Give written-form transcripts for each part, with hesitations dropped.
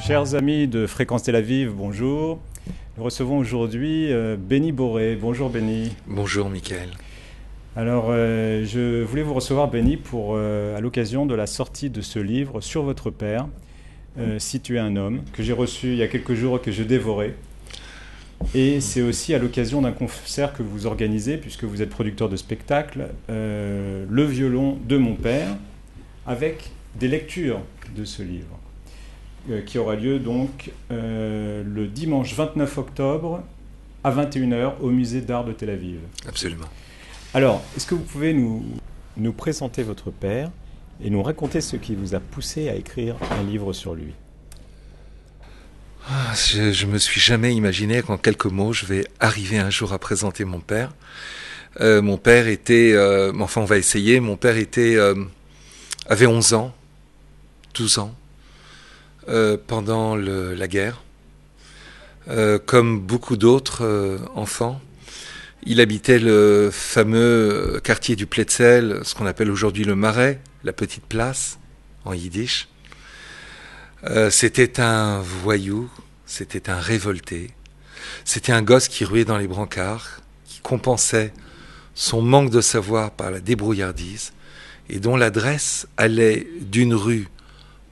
Chers amis de Fréquence Tel Aviv, bonjour. Nous recevons aujourd'hui Benny Boré. Bonjour Benny. Bonjour Michael. Alors, je voulais vous recevoir Benny à l'occasion de la sortie de ce livre sur votre père, Si tu es un homme, que j'ai reçu il y a quelques jours et que je dévorais. Et c'est aussi à l'occasion d'un concert que vous organisez, puisque vous êtes producteur de spectacle, Le violon de mon père, avec des lectures de ce livre, qui aura lieu donc le dimanche 29 octobre à 21h au musée d'art de Tel Aviv. Absolument. Alors, est-ce que vous pouvez nous présenter votre père et nous raconter ce qui vous a poussé à écrire un livre sur lui? Je me suis jamais imaginé qu'en quelques mots, je vais arriver un jour à présenter mon père. Mon père était, enfin on va essayer, mon père avait 11 ans, 12 ans, pendant la guerre. Comme beaucoup d'autres enfants, il habitait le fameux quartier du Pletzel, ce qu'on appelle aujourd'hui le Marais, la petite place, en yiddish. C'était un voyou, c'était un révolté, c'était un gosse qui ruait dans les brancards, qui compensait son manque de savoir par la débrouillardise, et dont l'adresse allait d'une rue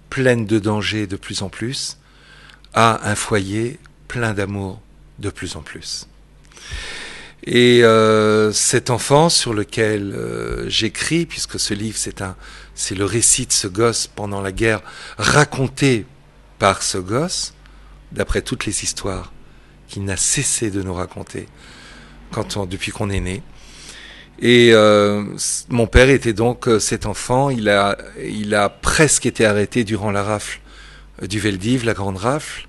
pleine de dangers de plus en plus, à un foyer plein d'amour de plus en plus. Et cet enfant sur lequel j'écris, puisque ce livre c'est le récit de ce gosse pendant la guerre, raconté par ce gosse, d'après toutes les histoires qu'il n'a cessé de nous raconter depuis qu'on est né. Et mon père était donc cet enfant. Il a presque été arrêté durant la rafle du Veldiv, la grande rafle.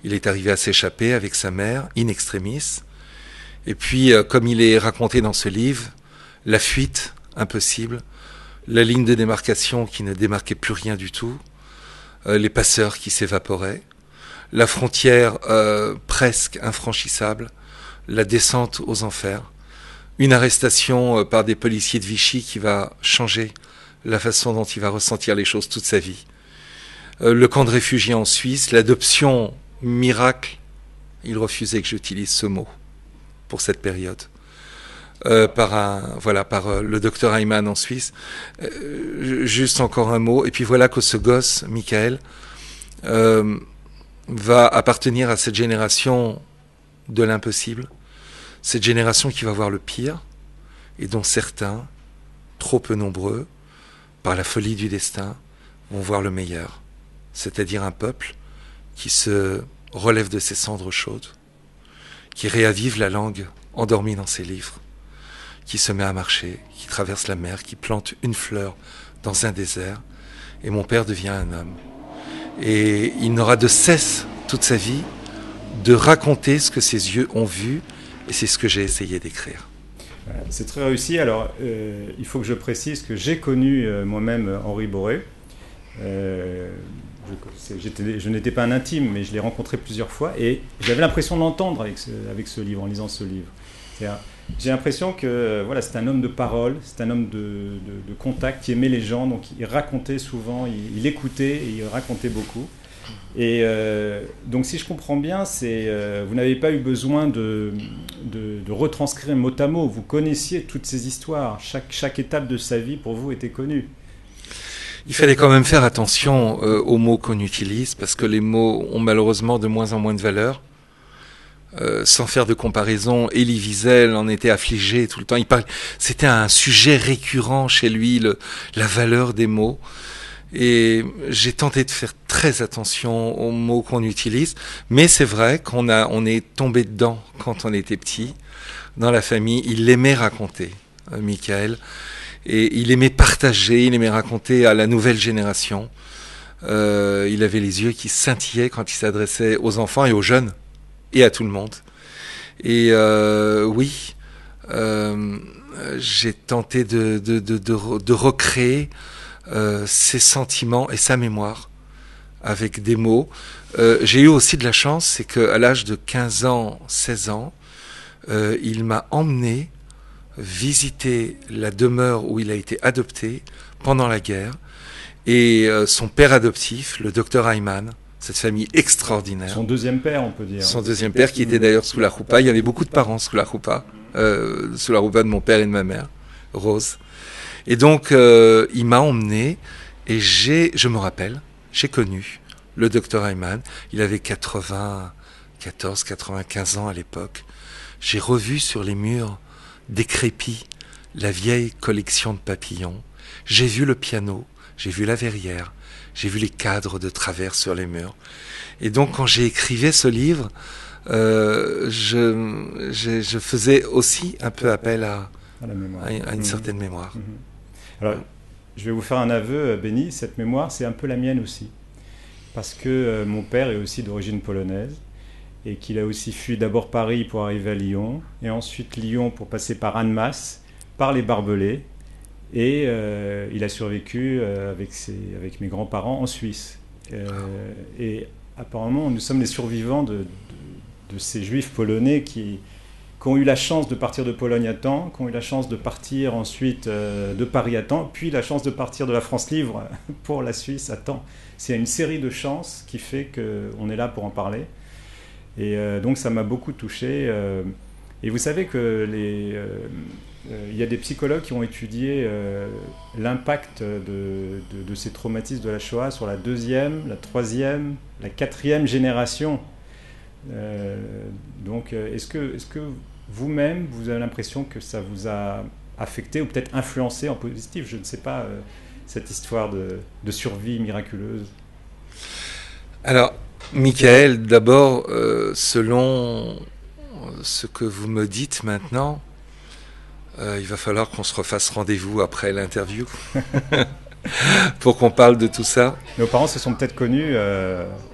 Il est arrivé à s'échapper avec sa mère, in extremis. Et puis, comme il est raconté dans ce livre, la fuite impossible, la ligne de démarcation qui ne démarquait plus rien du tout, les passeurs qui s'évaporaient, la frontière presque infranchissable, la descente aux enfers, une arrestation par des policiers de Vichy qui va changer la façon dont il va ressentir les choses toute sa vie, le camp de réfugiés en Suisse, l'adoption miracle, il refusait que j'utilise ce mot pour cette période, par le docteur Ayman en Suisse. Juste encore un mot, et puis voilà que ce gosse, Michael, va appartenir à cette génération de l'impossible, cette génération qui va voir le pire, et dont certains, trop peu nombreux, par la folie du destin, vont voir le meilleur, c'est-à-dire un peuple qui se relève de ses cendres chaudes, qui réavive la langue endormie dans ses livres, qui se met à marcher, qui traverse la mer, qui plante une fleur dans un désert, et mon père devient un homme. Et il n'aura de cesse toute sa vie de raconter ce que ses yeux ont vu, et c'est ce que j'ai essayé d'écrire. C'est très réussi. Alors, il faut que je précise que j'ai connu moi-même Henri Boré. Je n'étais pas un intime, mais je l'ai rencontré plusieurs fois et j'avais l'impression de l'entendre avec ce livre, en lisant ce livre. J'ai l'impression que voilà, c'est un homme de parole, c'est un homme de contact qui aimait les gens, donc il racontait souvent, il écoutait et il racontait beaucoup. Et donc si je comprends bien, vous n'avez pas eu besoin de retranscrire mot à mot, vous connaissiez toutes ces histoires, chaque étape de sa vie pour vous était connue. Il fallait quand même faire attention aux mots qu'on utilise, parce que les mots ont malheureusement de moins en moins de valeur. Sans faire de comparaison, Elie Wiesel en était affligé tout le temps. C'était un sujet récurrent chez lui, la valeur des mots. Et j'ai tenté de faire très attention aux mots qu'on utilise, mais c'est vrai on est tombé dedans quand on était petit. Dans la famille, il aimait raconter, Michael. Et il aimait partager, il aimait raconter à la nouvelle génération. Il avait les yeux qui scintillaient quand il s'adressait aux enfants et aux jeunes, et à tout le monde. Et oui, j'ai tenté de recréer ses sentiments et sa mémoire avec des mots. J'ai eu aussi de la chance, c'est qu'à l'âge de 15 ans, 16 ans, il m'a emmené visiter la demeure où il a été adopté pendant la guerre. Et son père adoptif, le docteur Ayman, cette famille extraordinaire. Son deuxième père, on peut dire. Son deuxième père, qui était d'ailleurs sous la roupa. Il y avait beaucoup de parents sous la roupa de mon père et de ma mère, Rose. Et donc, il m'a emmené, et je me rappelle, j'ai connu le docteur Ayman. Il avait 95 ans à l'époque. J'ai revu sur les murs décrépits la vieille collection de papillons. J'ai vu le piano, j'ai vu la verrière, j'ai vu les cadres de travers sur les murs. Et donc, quand j'ai écrivé ce livre, je faisais aussi un peu appel à une certaine mémoire. Alors, je vais vous faire un aveu, Benny, cette mémoire, c'est un peu la mienne aussi. Parce que mon père est aussi d'origine polonaise et qu'il a aussi fui d'abord Paris pour arriver à Lyon, et ensuite Lyon pour passer par Annemasse, par les Barbelés, et il a survécu avec mes grands-parents en Suisse. Et apparemment, nous sommes les survivants de ces juifs polonais qui ont eu la chance de partir de Pologne à temps, qui ont eu la chance de partir ensuite de Paris à temps, puis la chance de partir de la France libre pour la Suisse à temps. C'est une série de chances qui fait qu'on est là pour en parler. Et donc ça m'a beaucoup touché. Et vous savez que il y a des psychologues qui ont étudié l'impact de ces traumatismes de la Shoah sur la deuxième, la troisième, la quatrième génération. Donc est-ce que vous-même, vous avez l'impression que ça vous a affecté ou peut-être influencé en positif, je ne sais pas, cette histoire de survie miraculeuse? Alors, Michael, d'abord, selon ce que vous me dites maintenant, il va falloir qu'on se refasse rendez-vous après l'interview pour qu'on parle de tout ça. Nos parents se sont peut-être connus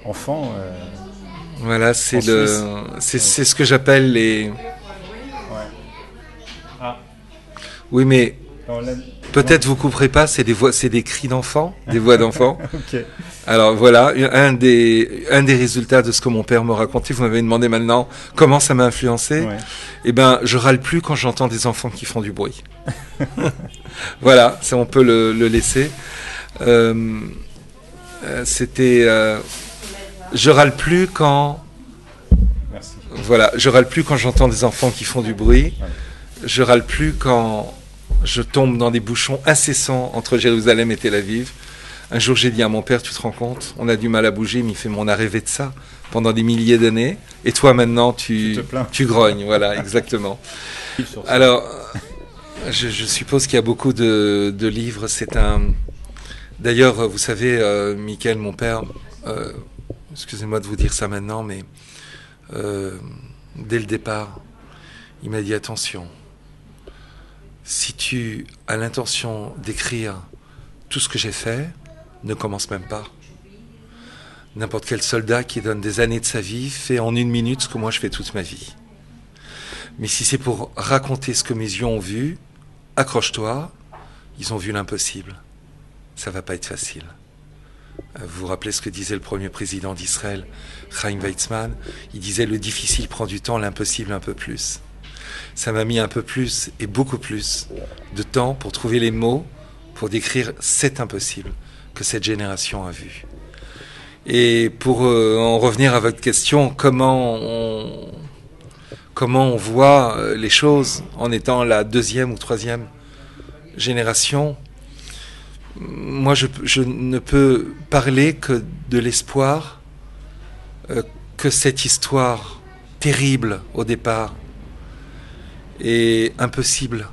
enfants. Voilà, c'est ce que j'appelle les... Ouais. Ah. Oui, mais peut-être vous couperez pas, c'est des cris d'enfants, des voix d'enfants. Okay. Alors voilà, un des résultats de ce que mon père me racontait. Vous m'avez demandé maintenant comment ça m'a influencé. Ouais. Eh ben, je râle plus quand j'entends des enfants qui font du bruit. Voilà, ça on peut le laisser. Je râle plus quand. Merci. Voilà, je râle plus quand j'entends des enfants qui font du bruit. Ouais. Je râle plus quand je tombe dans des bouchons incessants entre Jérusalem et Tel Aviv. Un jour, j'ai dit à mon père, tu te rends compte, on a du mal à bouger, mais il fait, mais on a rêvé de ça pendant des milliers d'années. Et toi, maintenant, tu grognes. Voilà, exactement. Alors, je suppose qu'il y a beaucoup de livres. D'ailleurs, vous savez, Michael, mon père, excusez-moi de vous dire ça maintenant, mais dès le départ, il m'a dit, attention, si tu as l'intention d'écrire tout ce que j'ai fait, ne commence même pas. N'importe quel soldat qui donne des années de sa vie fait en 1 minute ce que moi je fais toute ma vie. Mais si c'est pour raconter ce que mes yeux ont vu, accroche-toi, ils ont vu l'impossible. Ça va pas être facile. Vous vous rappelez ce que disait le premier président d'Israël, Chaim Weizmann? Il disait, le difficile prend du temps, l'impossible un peu plus. Ça m'a mis un peu plus et beaucoup plus de temps pour trouver les mots pour décrire cet impossible que cette génération a vu. Et pour en revenir à votre question, comment on voit les choses en étant la 2e ou 3e génération, moi je ne peux parler que de l'espoir que cette histoire terrible au départ et impossible,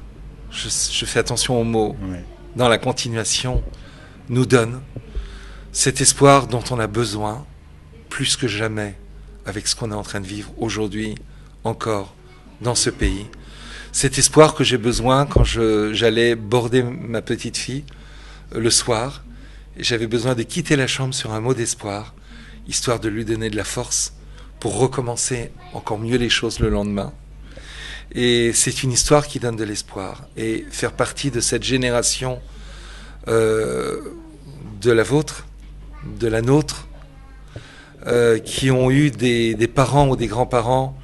je fais attention aux mots, dans la continuation, nous donne cet espoir dont on a besoin plus que jamais avec ce qu'on est en train de vivre aujourd'hui encore dans ce pays. Cet espoir que j'ai besoin quand j'allais border ma petite fille le soir, et j'avais besoin de quitter la chambre sur un mot d'espoir, histoire de lui donner de la force pour recommencer encore mieux les choses le lendemain. Et c'est une histoire qui donne de l'espoir. Et faire partie de cette génération de la vôtre, de la nôtre, qui ont eu des parents ou des grands-parents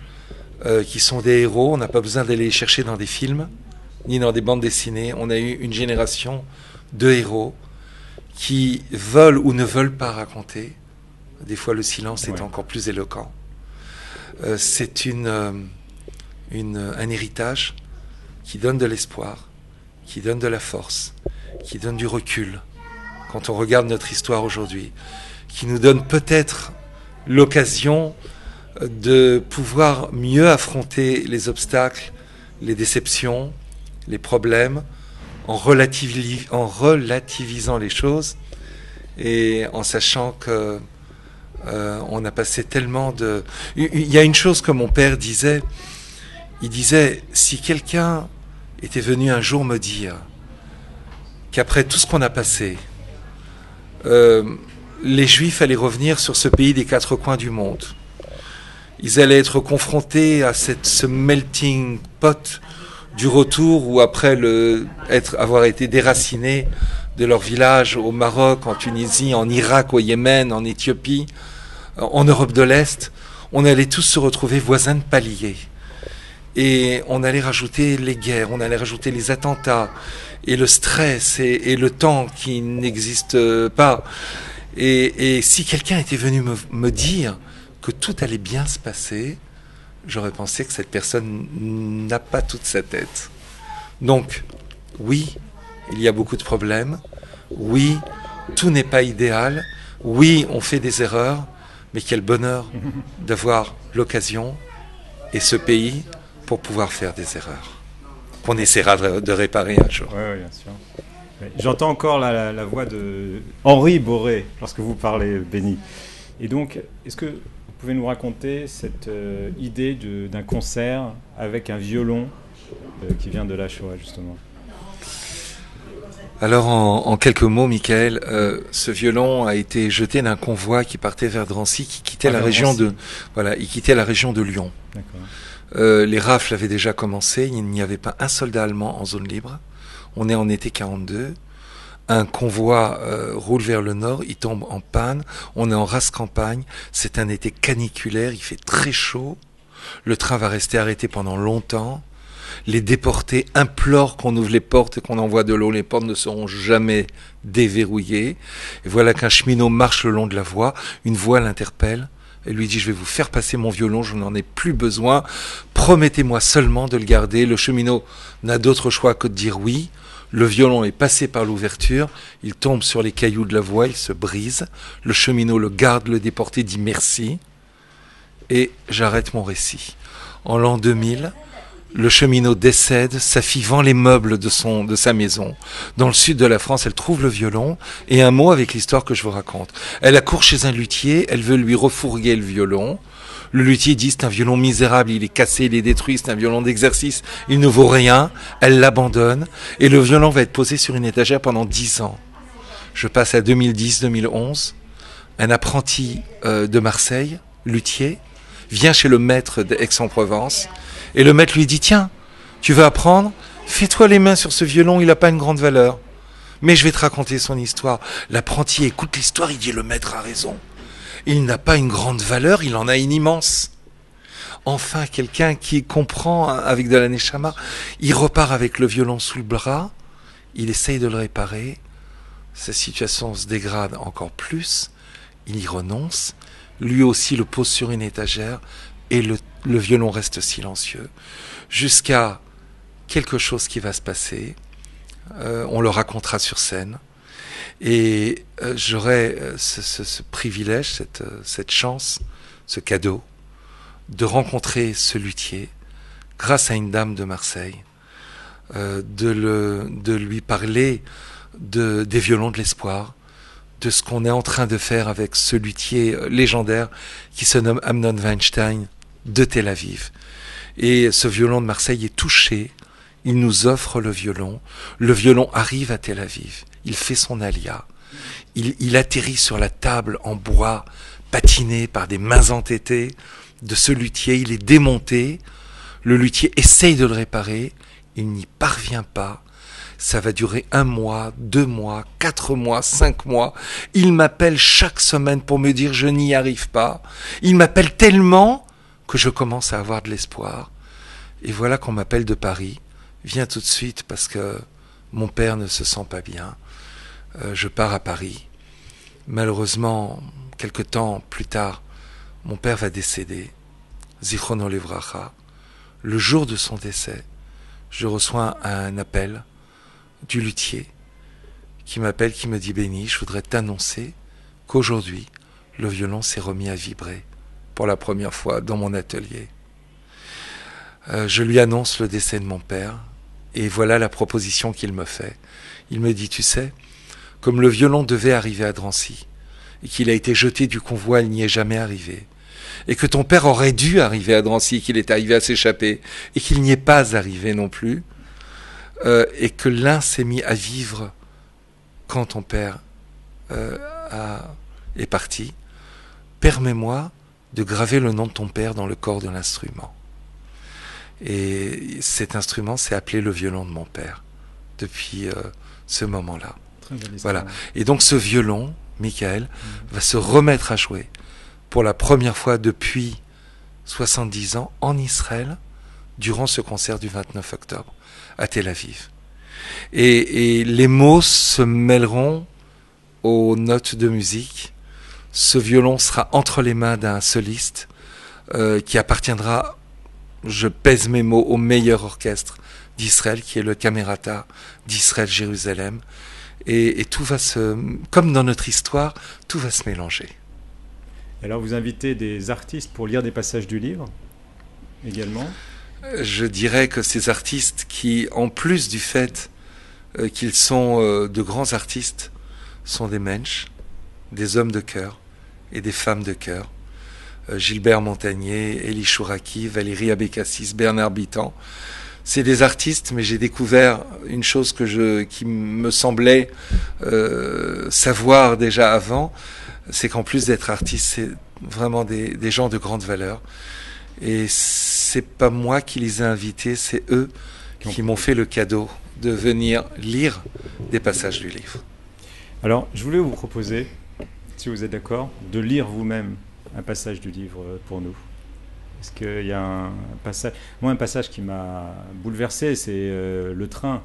qui sont des héros. On n'a pas besoin d'aller les chercher dans des films, ni dans des bandes dessinées. On a eu une génération de héros qui veulent ou ne veulent pas raconter Des fois, le silence est encore plus éloquent. C'est un héritage qui donne de l'espoir, qui donne de la force, qui donne du recul. Quand on regarde notre histoire aujourd'hui, qui nous donne peut-être l'occasion de pouvoir mieux affronter les obstacles, les déceptions, les problèmes, en relativisant les choses et en sachant que on a passé tellement de... Il y a une chose que mon père disait, il disait, si quelqu'un était venu un jour me dire qu'après tout ce qu'on a passé, les Juifs allaient revenir sur ce pays des quatre coins du monde, ils allaient être confrontés à ce melting pot du retour, où après avoir été déracinés de leur village au Maroc, en Tunisie, en Irak, au Yémen, en Éthiopie, en Europe de l'Est, on allait tous se retrouver voisins de palier. Et on allait rajouter les guerres, on allait rajouter les attentats, et le stress, et le temps qui n'existe pas. Et si quelqu'un était venu me dire que tout allait bien se passer, j'aurais pensé que cette personne n'a pas toute sa tête. Donc, oui, il y a beaucoup de problèmes. Oui, tout n'est pas idéal. Oui, on fait des erreurs. Mais quel bonheur d'avoir l'occasion et ce pays pour pouvoir faire des erreurs, qu'on essaiera de réparer un jour. Oui, bien sûr. J'entends encore la voix de Henri Boré lorsque vous parlez, Benny. Et donc, est-ce que vous pouvez nous raconter cette idée d'un concert avec un violon qui vient de la Shoah, justement? Alors, en quelques mots, Michael, ce violon a été jeté d'un convoi qui partait vers Drancy, qui quittait la région de Lyon. Les rafles avaient déjà commencé, il n'y avait pas un soldat allemand en zone libre. On est en été 42. Un convoi roule vers le nord, il tombe en panne. On est en race campagne. C'est un été caniculaire, il fait très chaud. Le train va rester arrêté pendant longtemps. Les déportés implorent qu'on ouvre les portes et qu'on envoie de l'eau. Les portes ne seront jamais déverrouillées. Et voilà qu'un cheminot marche le long de la voie. Une voix l'interpelle. Elle lui dit « Je vais vous faire passer mon violon, je n'en ai plus besoin. Promettez-moi seulement de le garder. » Le cheminot n'a d'autre choix que de dire oui. Le violon est passé par l'ouverture. Il tombe sur les cailloux de la voie, il se brise. Le cheminot le garde, le déporté dit merci. Et j'arrête mon récit. En l'an 2000... le cheminot décède, sa fille vend les meubles de sa maison. Dans le sud de la France, elle trouve le violon, et un mot avec l'histoire que je vous raconte. Elle accourt chez un luthier, elle veut lui refourguer le violon. Le luthier dit, c'est un violon misérable, il est cassé, il est détruit, c'est un violon d'exercice, il ne vaut rien. Elle l'abandonne, et le violon va être posé sur une étagère pendant 10 ans. Je passe à 2010-2011, un apprenti de Marseille, luthier, vient chez le maître d'Aix-en-Provence, et le maître lui dit « Tiens, tu veux apprendre ? Fais-toi les mains sur ce violon, il n'a pas une grande valeur. Mais je vais te raconter son histoire. » L'apprenti écoute l'histoire, il dit « Le maître a raison. Il n'a pas une grande valeur, il en a une immense. » Enfin, quelqu'un qui comprend avec de la neshama, il repart avec le violon sous le bras, il essaye de le réparer, sa situation se dégrade encore plus, il y renonce, lui aussi le pose sur une étagère, et le violon reste silencieux, jusqu'à quelque chose qui va se passer. On le racontera sur scène. Et j'aurai ce privilège, cette chance, ce cadeau, de rencontrer ce luthier, grâce à une dame de Marseille, de lui parler des violons de l'espoir, de ce qu'on est en train de faire avec ce luthier légendaire qui se nomme Amnon Weinstein, de Tel Aviv. Et ce violon de Marseille est touché, il nous offre le violon arrive à Tel Aviv, il fait son alia, il atterrit sur la table en bois, patiné par des mains entêtées de ce luthier, il est démonté, le luthier essaye de le réparer, il n'y parvient pas, ça va durer 1 mois, 2 mois, 4 mois, 5 mois, il m'appelle chaque semaine pour me dire je n'y arrive pas, il m'appelle tellement que je commence à avoir de l'espoir. Et voilà qu'on m'appelle de Paris. Viens tout de suite parce que mon père ne se sent pas bien. Je pars à Paris. Malheureusement, quelque temps plus tard, mon père va décéder, Zichrono Livracha. Le jour de son décès, je reçois un appel du luthier qui m'appelle, qui me dit « Benny, je voudrais t'annoncer qu'aujourd'hui, le violon s'est remis à vibrer pour la première fois dans mon atelier. » Je lui annonce le décès de mon père et voilà la proposition qu'il me fait. Il me dit « Tu sais, comme le violon devait arriver à Drancy et qu'il a été jeté du convoi, il n'y est jamais arrivé. Et que ton père aurait dû arriver à Drancy, qu'il est arrivé à s'échapper, et qu'il n'y est pas arrivé non plus, et que l'un s'est mis à vivre quand ton père est parti, permets-moi de graver le nom de ton père dans le corps de l'instrument. » Et cet instrument s'est appelé le violon de mon père, depuis ce moment-là. Voilà. Et donc ce violon, Michael, va se remettre à jouer pour la première fois depuis 70 ans en Israël, durant ce concert du 29 octobre, à Tel Aviv. Et les mots se mêleront aux notes de musique. Ce violon sera entre les mains d'un soliste qui appartiendra, je pèse mes mots, au meilleur orchestre d'Israël, qui est le Camerata d'Israël Jérusalem. Et tout va comme dans notre histoire, tout va se mélanger. Alors vous invitez des artistes pour lire des passages du livre, également? Je dirais que ces artistes qui, en plus du fait qu'ils sont de grands artistes, sont des mensch, des hommes de cœur et des femmes de cœur. Gilbert Montagnier, Elie Chouraki, Valérie Abécassis, Bernard Bitan. C'est des artistes, mais j'ai découvert une chose qui me semblait savoir déjà avant, c'est qu'en plus d'être artistes, c'est vraiment des gens de grande valeur. Et c'est pas moi qui les ai invités, c'est eux qui m'ont fait le cadeau de venir lire des passages du livre. Alors, je voulais vous proposer, si vous êtes d'accord, de lire vous-même un passage du livre pour nous. Parce qu'il y a un passage qui m'a bouleversé, c'est le train.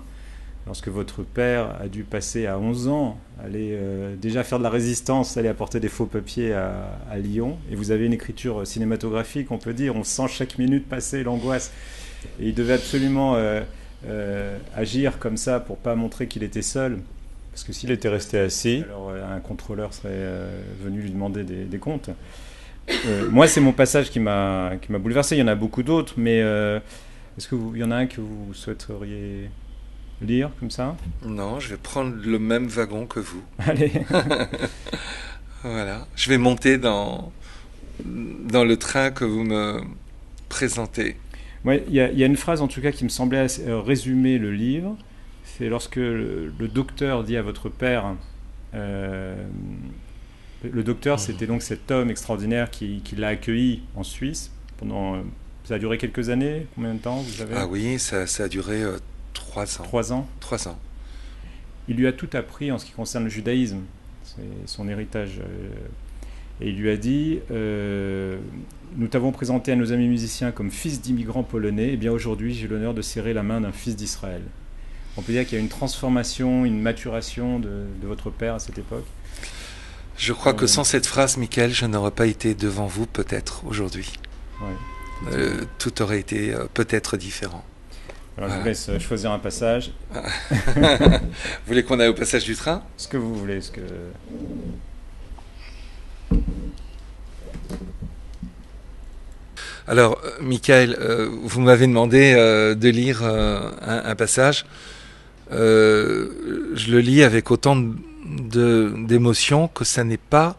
Lorsque votre père a dû passer à 11 ans, aller déjà faire de la résistance, aller apporter des faux papiers à Lyon. Et vous avez une écriture cinématographique, on peut dire. On sent chaque minute passer, l'angoisse. Et il devait absolument agir comme ça pour ne pas montrer qu'il était seul. Parce que s'il était resté assis, alors un contrôleur serait venu lui demander des comptes. Moi, c'est mon passage qui m'a bouleversé. Il y en a beaucoup d'autres, mais est-ce qu'il y en a un que vous souhaiteriez lire comme ça? Non, je vais prendre le même wagon que vous. Allez. Voilà. Je vais monter dans le train que vous me présentez. Ouais, il y a une phrase en tout cas qui me semblait résumer le livre. C'est lorsque le docteur dit à votre père... le docteur, c'était donc cet homme extraordinaire qui l'a accueilli en Suisse pendant... ça a duré quelques années? Combien de temps, vous savez? Ah oui, ça a duré 3 ans. 3 ans? 3 ans. Il lui a tout appris en ce qui concerne le judaïsme. C'est son héritage. Et il lui a dit nous t'avons présenté à nos amis musiciens comme fils d'immigrants polonais. Et bien aujourd'hui, j'ai l'honneur de serrer la main d'un fils d'Israël. On peut dire qu'il y a une transformation, une maturation de votre père à cette époque. Je crois que sans cette phrase, Michael, je n'aurais pas été devant vous peut-être aujourd'hui. Ouais, tout aurait été peut-être différent. Alors je vous laisse choisir un passage. Vous voulez qu'on aille au passage du train? Ce que vous voulez. Alors, Michael, vous m'avez demandé de lire un passage. Je le lis avec autant d'émotion que ça n'est pas,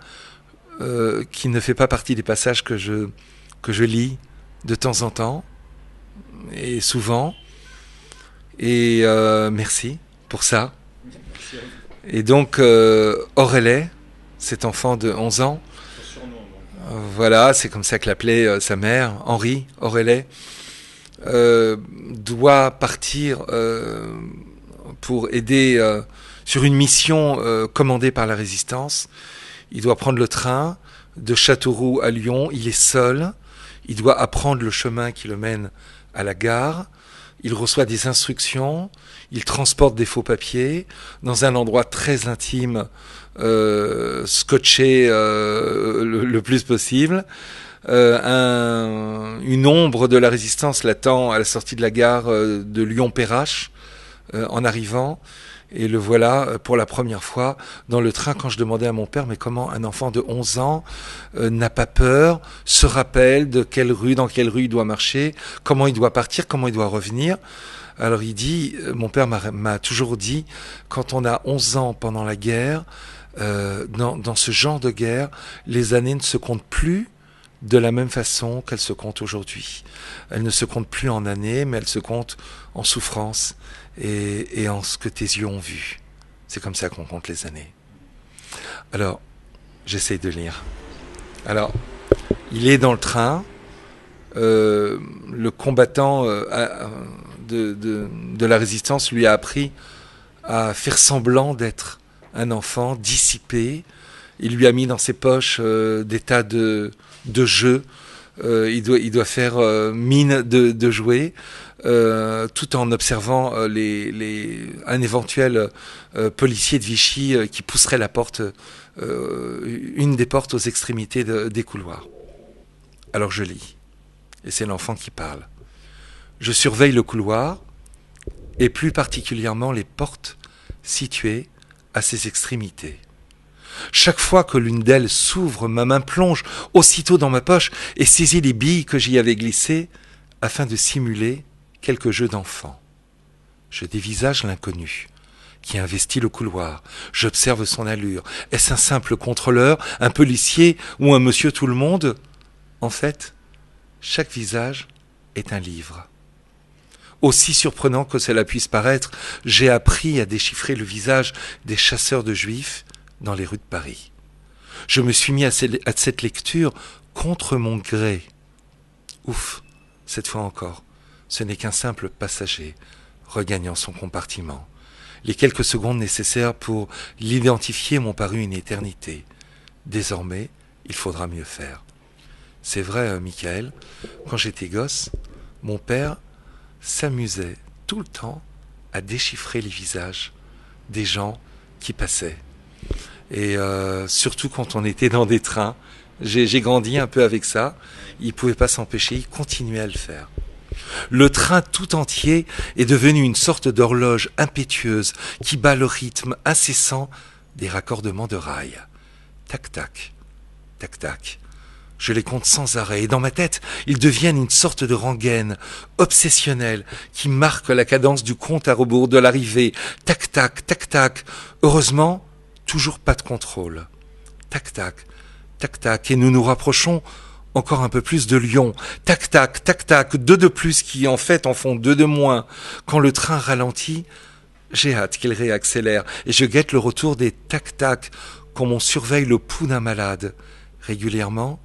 qui ne fait pas partie des passages que je lis de temps en temps et souvent. Et merci pour ça. Et donc, Aurélie, cet enfant de 11 ans, voilà, c'est comme ça que l'appelait sa mère, Henri, Aurélie, doit partir pour aider sur une mission commandée par la résistance. Il doit prendre le train de Châteauroux à Lyon. Il est seul. Il doit apprendre le chemin qui le mène à la gare. il reçoit des instructions, il transporte des faux papiers dans un endroit très intime, scotché le plus possible. Une ombre de la résistance l'attend à la sortie de la gare de Lyon-Perrache en arrivant. Et le voilà pour la première fois dans le train quand je demandais à mon père mais comment un enfant de 11 ans n'a pas peur, se rappelle de quelle rue, dans quelle rue il doit marcher, comment il doit partir, comment il doit revenir. Alors il dit, mon père m'a toujours dit, quand on a 11 ans pendant la guerre, dans ce genre de guerre, les années ne se comptent plus de la même façon qu'elles se comptent aujourd'hui. Elles ne se comptent plus en années, mais elles se comptent en souffrance et en ce que tes yeux ont vu. C'est comme ça qu'on compte les années. Alors, j'essaye de lire. Alors, il est dans le train. Le combattant de la résistance lui a appris à faire semblant d'être un enfant dissipé. Il lui a mis dans ses poches des tas de jeux. Il doit faire mine de jouer, tout en observant un éventuel policier de Vichy qui pousserait la porte, une des portes aux extrémités des couloirs. Alors je lis, et c'est l'enfant qui parle. Je surveille le couloir, et plus particulièrement les portes situées à ses extrémités. Chaque fois que l'une d'elles s'ouvre, ma main plonge aussitôt dans ma poche et saisit les billes que j'y avais glissées afin de simuler quelque jeu d'enfant. Je dévisage l'inconnu qui investit le couloir. J'observe son allure. Est-ce un simple contrôleur, un policier ou un monsieur tout le monde ? En fait, chaque visage est un livre. Aussi surprenant que cela puisse paraître, j'ai appris à déchiffrer le visage des chasseurs de juifs dans les rues de Paris. Je me suis mis à cette lecture contre mon gré. Ouf, cette fois encore, ce n'est qu'un simple passager regagnant son compartiment. Les quelques secondes nécessaires pour l'identifier m'ont paru une éternité. Désormais, il faudra mieux faire. C'est vrai, Michael, quand j'étais gosse, mon père s'amusait tout le temps à déchiffrer les visages des gens qui passaient. Et surtout quand on était dans des trains, j'ai grandi un peu avec ça. Il ne pouvait pas s'empêcher, il continuait à le faire. Le train tout entier est devenu une sorte d'horloge impétueuse qui bat le rythme incessant des raccordements de rails. Tac tac, tac tac. Je les compte sans arrêt et dans ma tête, ils deviennent une sorte de rengaine obsessionnelle qui marque la cadence du compte à rebours de l'arrivée. Tac tac, tac tac. Heureusement, toujours pas de contrôle. Tac tac, tac tac. Et nous nous rapprochons encore un peu plus de Lyon. Tac tac, tac tac. 2 de plus qui en fait en font 2 de moins. Quand le train ralentit, j'ai hâte qu'il réaccélère et je guette le retour des tac tac comme on surveille le pouls d'un malade. Régulièrement,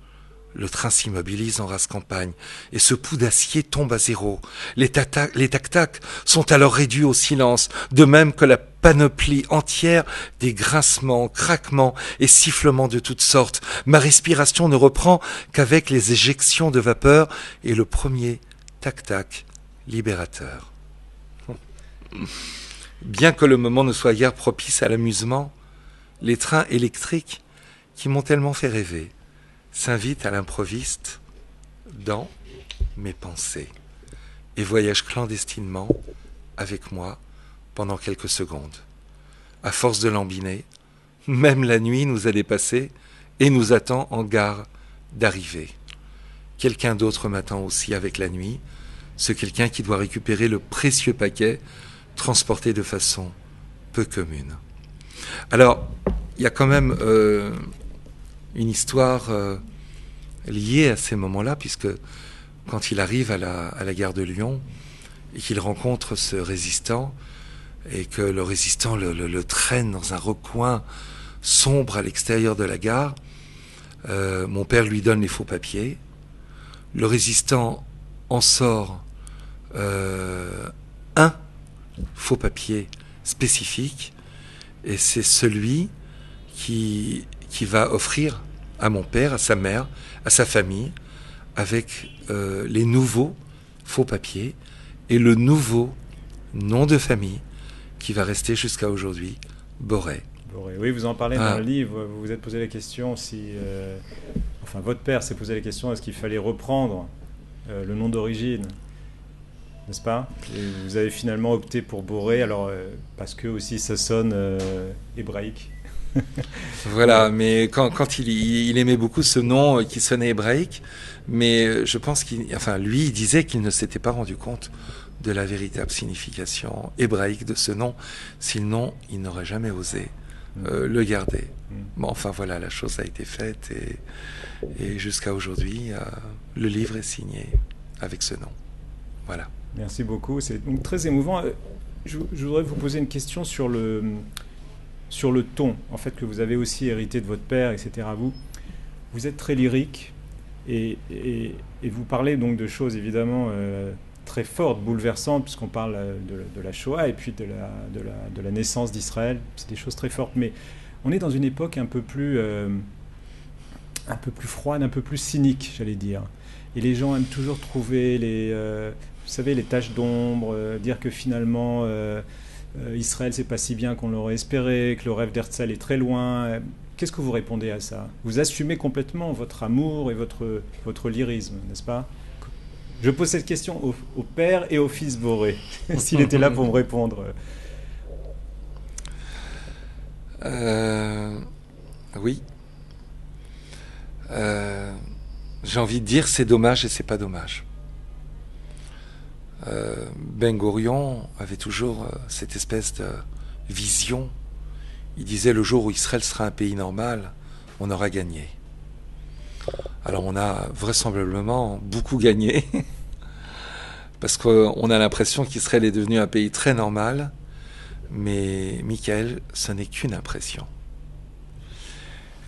le train s'immobilise en rase campagne et ce pouls d'acier tombe à zéro. Les tac-tac sont alors réduits au silence, de même que la panoplie entière des grincements, craquements et sifflements de toutes sortes. Ma respiration ne reprend qu'avec les éjections de vapeur et le premier tac-tac libérateur. Bien que le moment ne soit guère propice à l'amusement, les trains électriques qui m'ont tellement fait rêver s'invitent à l'improviste dans mes pensées et voyagent clandestinement avec moi pendant quelques secondes. À force de lambiner, même la nuit nous a dépassés et nous attend en gare d'arrivée. Quelqu'un d'autre m'attend aussi avec la nuit, ce quelqu'un qui doit récupérer le précieux paquet transporté de façon peu commune. Alors, il y a quand même une histoire liée à ces moments-là, puisque quand il arrive à la gare de Lyon et qu'il rencontre ce résistant, et que le résistant le traîne dans un recoin sombre à l'extérieur de la gare, mon père lui donne les faux papiers. Le résistant en sort un faux papier spécifique, et c'est celui qui va offrir à mon père, à sa mère, à sa famille, avec les nouveaux faux papiers et le nouveau nom de famille qui va rester jusqu'à aujourd'hui, Boré. Boré. Oui, vous en parlez dans le livre. Vous vous êtes posé la question si... enfin, votre père s'est posé la question est-ce qu'il fallait reprendre le nom d'origine, n'est-ce pas? Et vous avez finalement opté pour Boré, alors parce que aussi ça sonne hébraïque. Voilà, mais quand il aimait beaucoup ce nom qui sonnait hébraïque, mais je pense lui, il disait qu'il ne s'était pas rendu compte de la véritable signification hébraïque de ce nom. Sinon, il n'aurait jamais osé le garder. Bon, enfin voilà, la chose a été faite et jusqu'à aujourd'hui, le livre est signé avec ce nom. Voilà. Merci beaucoup, c'est donc très émouvant. Je voudrais vous poser une question sur le ton, en fait, que vous avez aussi hérité de votre père, etc. Vous êtes très lyrique et vous parlez donc de choses évidemment très fortes, bouleversantes, puisqu'on parle de la Shoah et puis de la naissance d'Israël. C'est des choses très fortes, mais on est dans une époque un peu plus froide, un peu plus cynique, j'allais dire. Et les gens aiment toujours trouver vous savez, les taches d'ombre, dire que finalement Israël c'est pas si bien qu'on l'aurait espéré, que le rêve d'Herzl est très loin. Qu'est-ce que vous répondez à ça? Vous assumez complètement votre amour et votre lyrisme, n'est-ce pas? Je pose cette question au père et au fils Boré, s'il était là pour me répondre. Oui. J'ai envie de dire c'est dommage et c'est pas dommage. Ben Gurion avait toujours cette espèce de vision. Il disait le jour où Israël sera un pays normal, on aura gagné. Alors on a vraisemblablement beaucoup gagné parce qu'on a l'impression qu'Israël est devenu un pays très normal, mais Michael, ce n'est qu'une impression.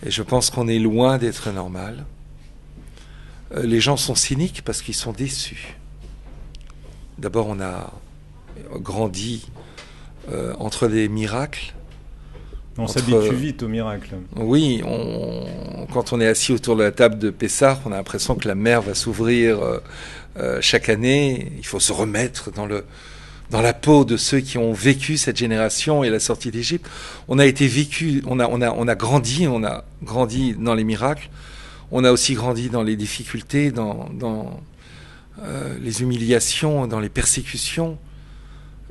Et je pense qu'on est loin d'être normal. Les gens sont cyniques parce qu'ils sont déçus. D'abord, on a grandi entre des miracles. On s'habitue vite aux miracles. Oui, quand on est assis autour de la table de Pessah, on a l'impression que la mer va s'ouvrir chaque année. Il faut se remettre dans la peau de ceux qui ont vécu cette génération et la sortie d'Égypte. On a grandi dans les miracles. On a aussi grandi dans les difficultés, dans les humiliations, dans les persécutions,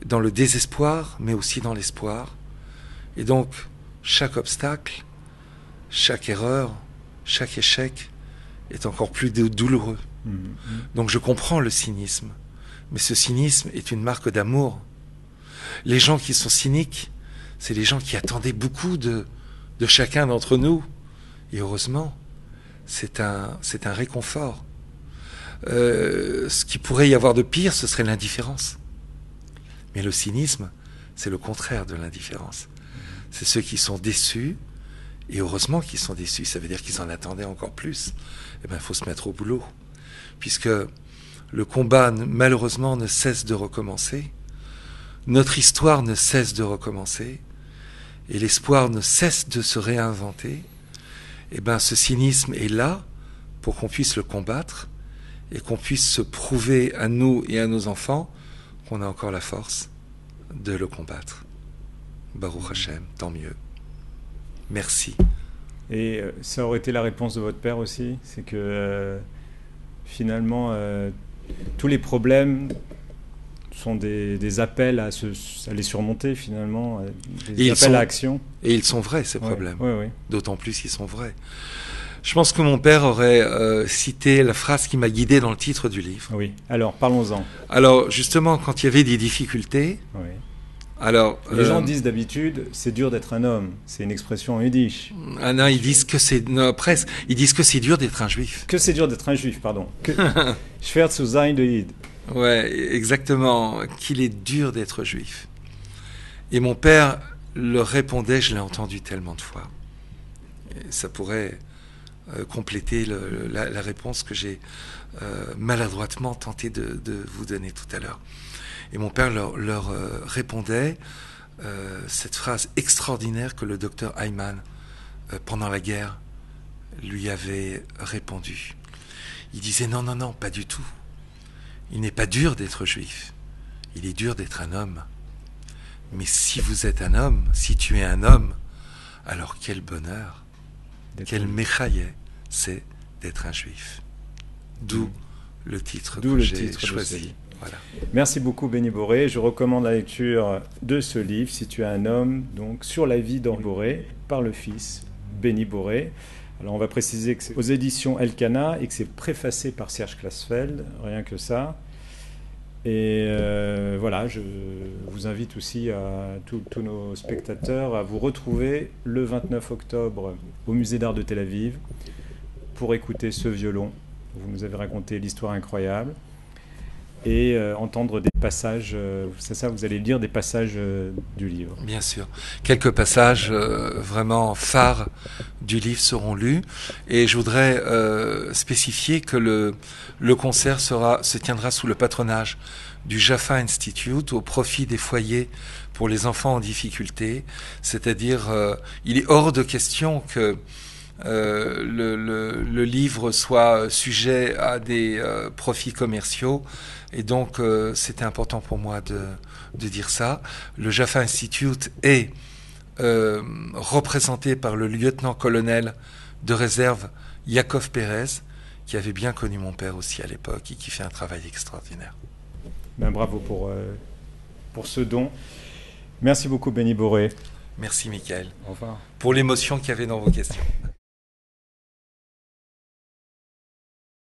dans le désespoir, mais aussi dans l'espoir. Et donc, chaque obstacle, chaque erreur, chaque échec est encore plus douloureux. Donc je comprends le cynisme, mais ce cynisme est une marque d'amour. Les gens qui sont cyniques, c'est les gens qui attendaient beaucoup de chacun d'entre nous. Et heureusement, c'est un réconfort. Ce qui pourrait y avoir de pire, ce serait l'indifférence. Mais le cynisme, c'est le contraire de l'indifférence. C'est ceux qui sont déçus, et heureusement qu'ils sont déçus, ça veut dire qu'ils en attendaient encore plus. Eh bien, il faut se mettre au boulot, puisque le combat, malheureusement, ne cesse de recommencer, notre histoire ne cesse de recommencer, et l'espoir ne cesse de se réinventer. Eh bien, ce cynisme est là pour qu'on puisse le combattre, et qu'on puisse se prouver à nous et à nos enfants qu'on a encore la force de le combattre. Baruch Hashem, tant mieux. Merci. Et ça aurait été la réponse de votre père aussi, c'est que finalement tous les problèmes sont des appels à les surmonter finalement, des appels à action. Et ils sont vrais ces problèmes. Oui. D'autant plus ils sont vrais. Je pense que mon père aurait cité la phrase qui m'a guidé dans le titre du livre. Oui, alors parlons-en. Alors justement, quand il y avait des difficultés, alors, les gens disent d'habitude, c'est dur d'être un homme. C'est une expression en yiddish. Ah non, ils disent que c'est presque. Ils disent que c'est dur d'être un juif. Que c'est dur d'être un juif, pardon. Schwer zu sein de Yid. Ouais, exactement. Qu'il est dur d'être juif. Et mon père le répondait, je l'ai entendu tellement de fois. Et ça pourrait compléter la réponse que j'ai maladroitement tenté de vous donner tout à l'heure. Et mon père leur répondait cette phrase extraordinaire que le docteur Ayman, pendant la guerre, lui avait répondu. Il disait non, pas du tout. Il n'est pas dur d'être juif. il est dur d'être un homme. Mais si vous êtes un homme, si tu es un homme, alors quel bonheur, quel méchaïe c'est d'être un juif. D'où le titre que j'ai choisi. Voilà. Merci beaucoup Béni Boré. Je recommande la lecture de ce livre, Si tu es un homme, donc sur la vie d'Henri Boré, par le fils Béni Boré. Alors on va préciser que c'est aux éditions Elkanah et que c'est préfacé par Serge Klarsfeld, rien que ça. Et voilà, je vous invite aussi à tous nos spectateurs à vous retrouver le 29 octobre au Musée d'Art de Tel Aviv pour écouter ce violon. Vous nous avez raconté l'histoire incroyable et entendre des passages, c'est ça, vous allez lire des passages du livre. Bien sûr. Quelques passages vraiment phares du livre seront lus. Et je voudrais spécifier que le concert se tiendra sous le patronage du Jaffa Institute au profit des foyers pour les enfants en difficulté. C'est-à-dire, il est hors de question que le livre soit sujet à des profits commerciaux. Et donc, c'était important pour moi de dire ça. Le Jaffa Institute est représenté par le lieutenant-colonel de réserve Yaakov Pérez, qui avait bien connu mon père aussi à l'époque et qui fait un travail extraordinaire. Ben, bravo pour ce don. Merci beaucoup, Béni Boré. Merci, Michael. Au revoir. Pour l'émotion qu'il y avait dans vos questions.